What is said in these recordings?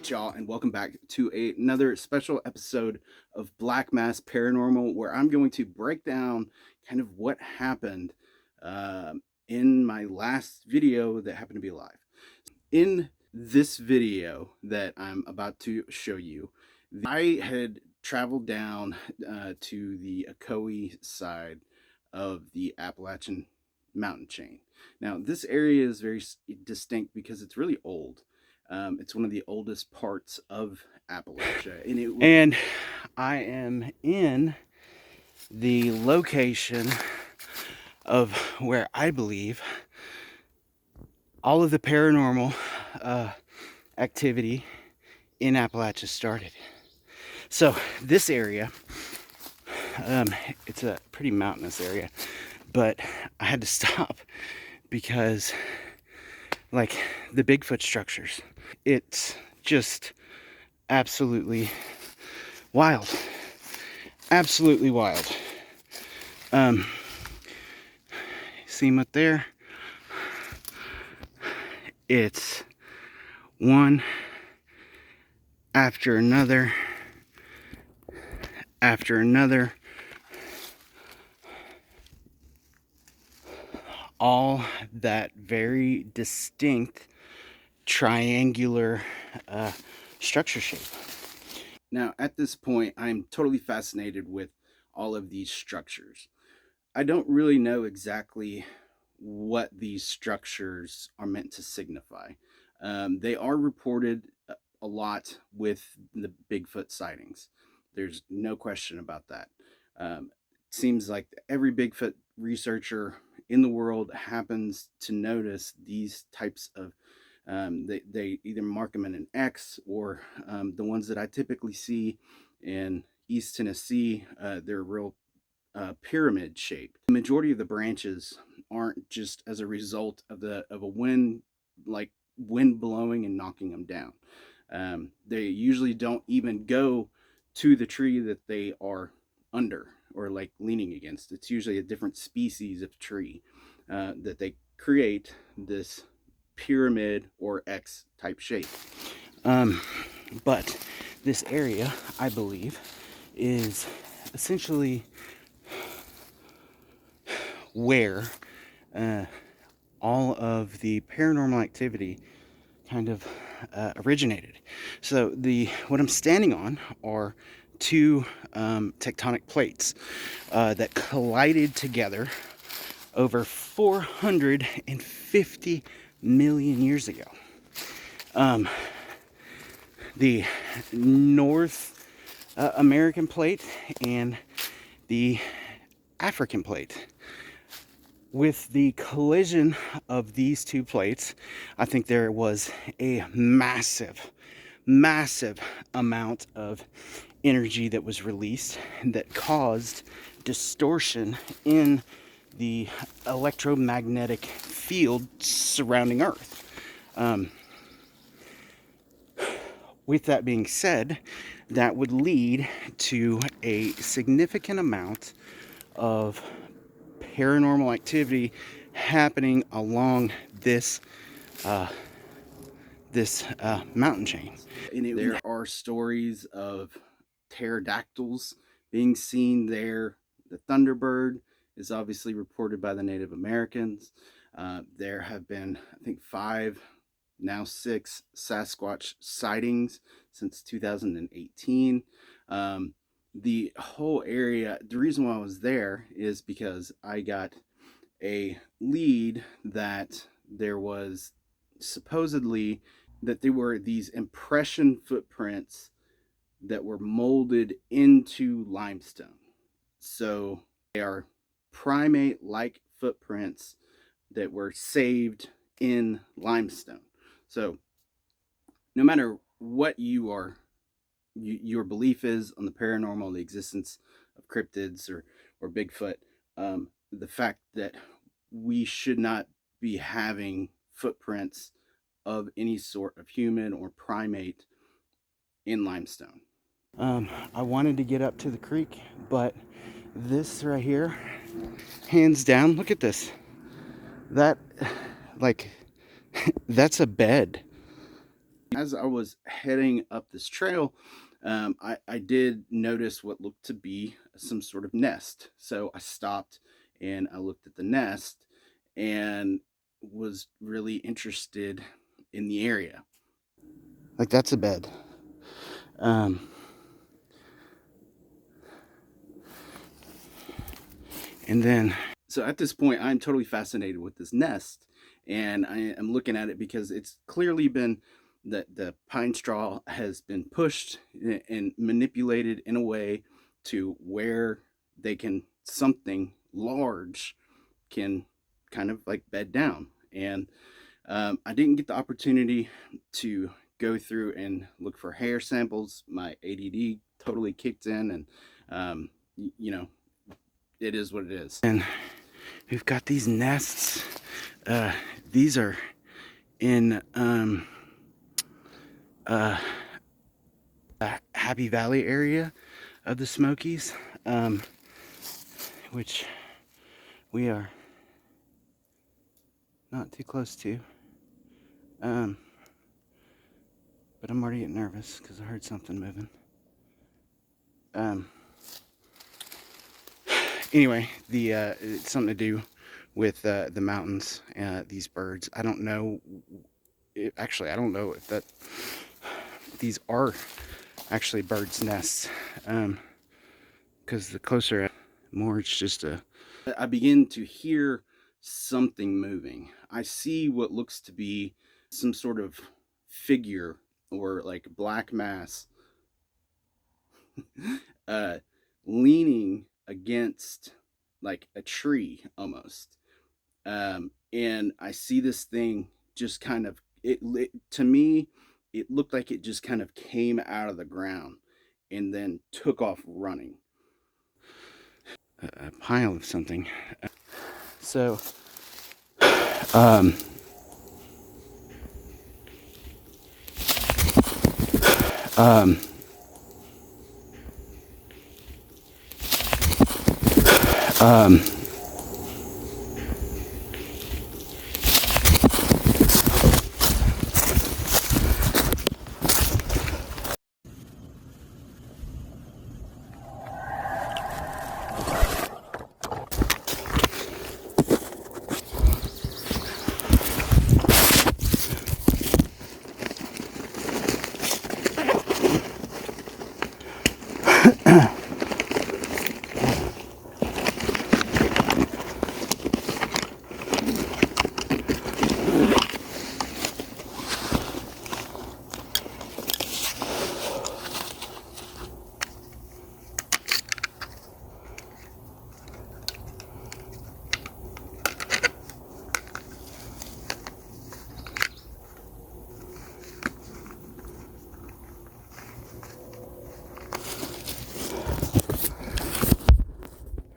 right, y'all, and welcome back to another special episode of Black Mass Paranormal, where I'm going to break down kind of what happened in my last video that happened to be live. In this video that I'm about to show you, I had traveled down to the Ocoee side of the Appalachian mountain chain. Now, this area is very distinct because it's really old. It's one of the oldest parts of Appalachia, and I am in the location of where I believe all of the paranormal activity in Appalachia started. So this area, it's a pretty mountainous area, but I had to stop because, like, the Bigfoot structures, it's just absolutely wild. Absolutely wild. See them up there? It's one after another, after another. All that very distinct triangular structure shape. Now, at this point, I'm totally fascinated with all of these structures. I don't really know exactly what these structures are meant to signify. They are reported a lot with the Bigfoot sightings. There's no question about that. It seems like every Bigfoot researcher in the world happens to notice these types of they either mark them in an X, or the ones that I typically see in East Tennessee, they're real pyramid shaped. The majority of the branches aren't just as a result of a wind, like wind blowing and knocking them down. They usually don't even go to the tree that they are under or like leaning against. It's usually a different species of tree that they create this pyramid or X type shape. But this area, I believe, is essentially where all of the paranormal activity kind of originated. So what I'm standing on are two tectonic plates that collided together over 450 million years ago. The North American plate and the African plate. With the collision of these two plates, I think there was a massive amount of energy that was released that caused distortion in the electromagnetic field surrounding Earth. With that being said, that would lead to a significant amount of paranormal activity happening along this mountain chain. There are stories of pterodactyls being seen there. The Thunderbird is obviously reported by the Native Americans. There have been, I think, 5, now 6 Sasquatch sightings since 2018. The whole area, the reason why I was there is because I got a lead that there was supposedly that there were these impression footprints that were molded into limestone. So they are primate-like footprints that were saved in limestone. So no matter what your belief is on the paranormal, the existence of cryptids or Bigfoot, the fact that we should not be having footprints of any sort of human or primate in limestone. I wanted to get up to the creek, but this right here, hands down, look at this. That, like, that's a bed. As I was heading up this trail, I did notice what looked to be some sort of nest. So I stopped and I looked at the nest and was really interested in the area. Like, that's a bed. Um, and then, so at this point, I'm totally fascinated with this nest, and I am looking at it because it's clearly been that the pine straw has been pushed and manipulated in a way to where they can, something large can kind of like bed down. And I didn't get the opportunity to go through and look for hair samples. My ADD totally kicked in, and you know, it is what it is. And we've got these nests. These are in Happy Valley area of the Smokies, which we are not too close to. But I'm already getting nervous because I heard something moving. Anyway, it's something to do with the mountains. These birds. I don't know. Actually, I don't know if these are actually birds' nests. Because the closer, more it's just I begin to hear something moving. I see what looks to be some sort of figure or like black mass leaning against like a tree almost. And I see this thing just kind of, to me, it looked like it just kind of came out of the ground and then took off running. A pile of something. So, um, um, um,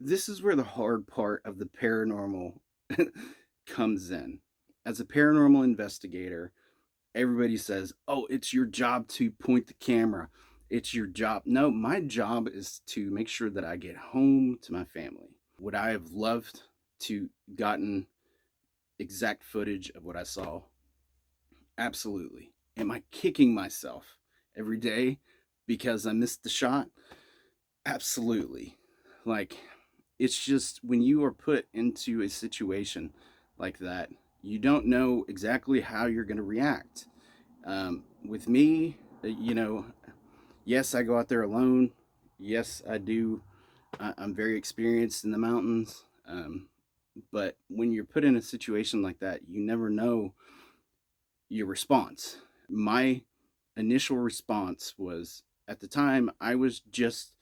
this is where the hard part of the paranormal comes in. As a paranormal investigator, everybody says, "Oh, it's your job to point the camera. It's your job." No, my job is to make sure that I get home to my family. Would I have loved to gotten exact footage of what I saw? Absolutely. Am I kicking myself every day because I missed the shot? Absolutely. Like, it's just when you are put into a situation like that, you don't know exactly how you're going to react. With me, yes, I go out there alone. Yes, I do. I'm very experienced in the mountains. But when you're put in a situation like that, you never know your response. My initial response was, at the time I was just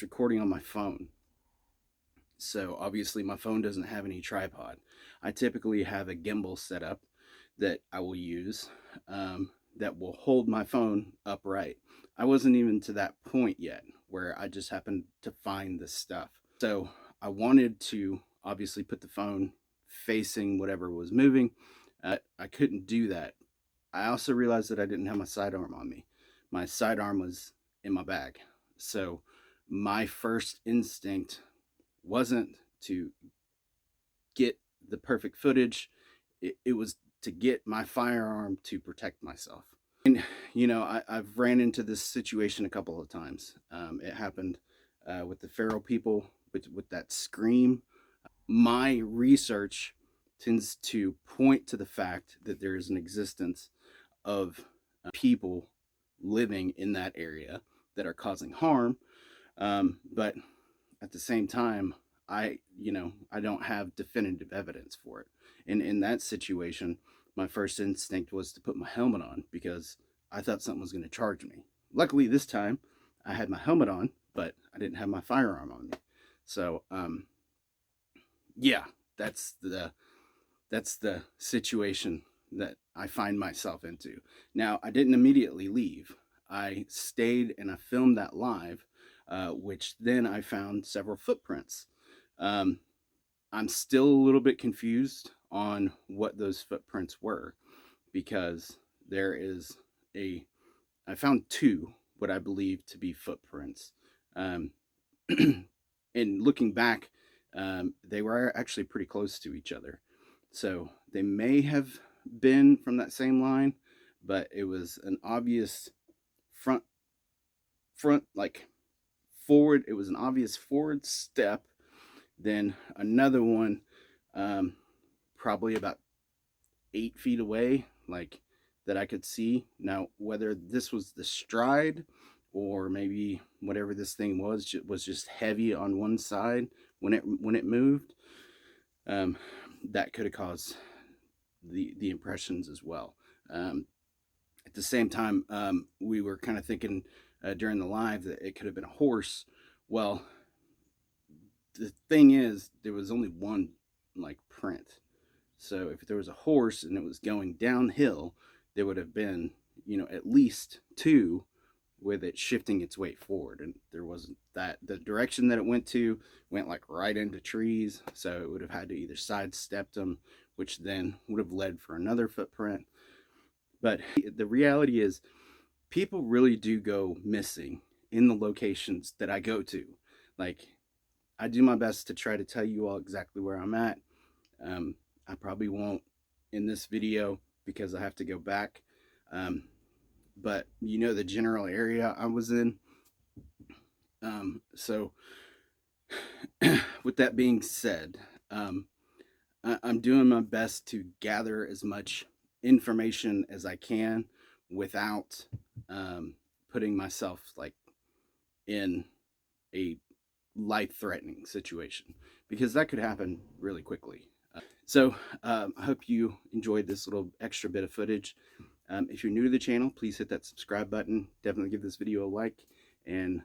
recording on my phone. So obviously my phone doesn't have any tripod. I typically have a gimbal set up that I will use, that will hold my phone upright. I wasn't even to that point yet where I just happened to find this stuff. So I wanted to obviously put the phone facing whatever was moving. I couldn't do that. I also realized that I didn't have my sidearm on me. My sidearm was in my bag. So my first instinct wasn't to get the perfect footage. It was to get my firearm to protect myself. And, you know, I've ran into this situation a couple of times. It happened with the feral people with that scream. My research tends to point to the fact that there is an existence of people living in that area that are causing harm. But at the same time, I don't have definitive evidence for it. And in that situation, my first instinct was to put my helmet on because I thought something was going to charge me. Luckily, this time I had my helmet on, but I didn't have my firearm on me. So, yeah, that's the situation that I find myself into. Now, I didn't immediately leave. I stayed and I filmed that live, which then I found several footprints. Um, I'm still a little bit confused on what those footprints were because there is I found two, what I believe to be footprints. Um, and looking back, they were actually pretty close to each other. So they may have been from that same line, but it was an obvious front, like forward. It was an obvious forward step. Then another one, probably about 8 feet away, like that I could see. Now, whether this was the stride or maybe whatever this thing was just heavy on one side when it moved, that could have caused the impressions as well. At the same time, we were kind of thinking during the live that it could have been a horse. Well, the thing is, there was only one like print. So if there was a horse and it was going downhill, there would have been, at least two with it shifting its weight forward. And there wasn't that. The direction that it went like right into trees. So it would have had to either sidestep them, which then would have led for another footprint. But the reality is, people really do go missing in the locations that I go to. Like, I do my best to try to tell you all exactly where I'm at. I probably won't in this video because I have to go back. But the general area I was in. So with that being said, I'm doing my best to gather as much information as I can without putting myself like in a life-threatening situation, because that could happen really quickly. So I hope you enjoyed this little extra bit of footage. If you're new to the channel, please hit that subscribe button. Definitely give this video a like, and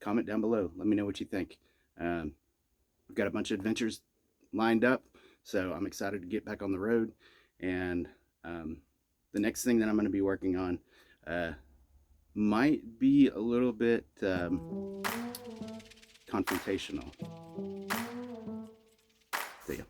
comment down below. Let me know what you think. We've got a bunch of adventures lined up, so I'm excited to get back on the road. And the next thing that I'm going to be working on might be a little bit confrontational. See ya.